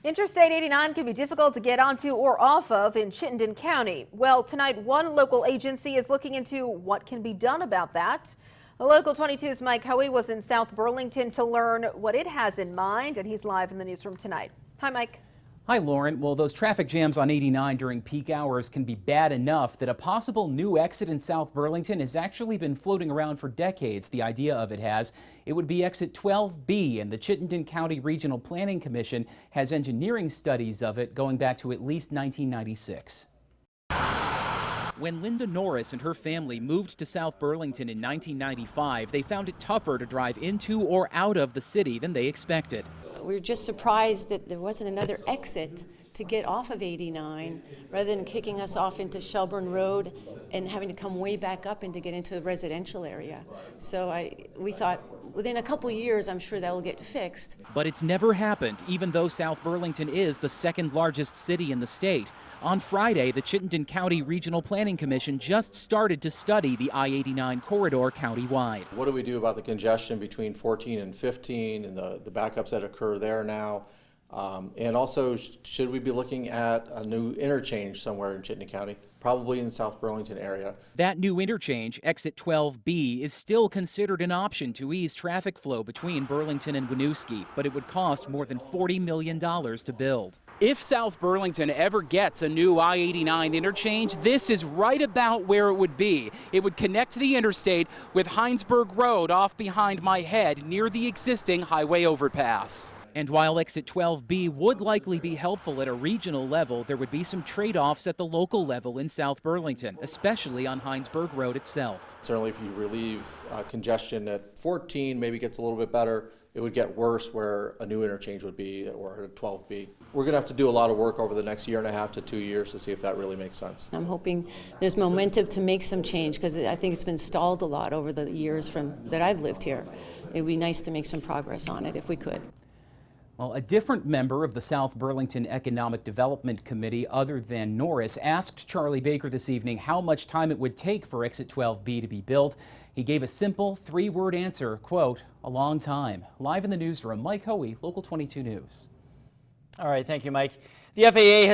Interstate 89 can be difficult to get onto or off of in Chittenden County. Well, tonight one local agency is looking into what can be done about that. Local 22's Mike Hoey was in South Burlington to learn what it has in mind, and he's live in the newsroom tonight. Hi, Mike. Hi, Lauren. Well, those traffic jams on 89 during peak hours can be bad enough that a possible new exit in South Burlington has actually been floating around for decades. The idea of it has. It would be exit 12B, and the Chittenden County Regional Planning Commission has engineering studies of it going back to at least 1996. When Linda Norris and her family moved to South Burlington in 1995, they found it tougher to drive into or out of the city than they expected. We were just surprised that there wasn't another exit to get off of 89 rather than kicking us off into Shelburne Road and having to come way back up and to get into the residential area. So we thought within a couple years, I'm sure that will get fixed. But it's never happened, even though South Burlington is the second largest city in the state. On Friday, the Chittenden County Regional Planning Commission just started to study the I-89 corridor countywide. What do we do about the congestion between 14 and 15 and the backups that occur there now? And also, should we be looking at a new interchange somewhere in Chittenden County? Probably in the South Burlington area. That new interchange, exit 12B, is still considered an option to ease traffic flow between Burlington and Winooski, but it would cost more than $40 million to build. If South Burlington ever gets a new I-89 interchange, this is right about where it would be. It would connect the interstate with Heinsberg Road off behind my head near the existing highway overpass. And while exit 12B would likely be helpful at a regional level, there would be some trade-offs at the local level in South Burlington, especially on Heinsberg Road itself. Certainly if you relieve congestion at 14, maybe gets a little bit better. It would get worse where a new interchange would be, or at 12B. We're going to have to do a lot of work over the next year and a half to 2 years to see if that really makes sense. I'm hoping there's momentum to make some change because I think it's been stalled a lot over the years that I've lived here. It would be nice to make some progress on it if we could. Well, a different member of the South Burlington Economic Development Committee, other than Norris, asked Charlie Baker this evening how much time it would take for exit 12B to be built. He gave a simple three-word answer, quote, a long time. Live in the newsroom, Mike Hoey, Local 22 News. All right, thank you, Mike. The FAA has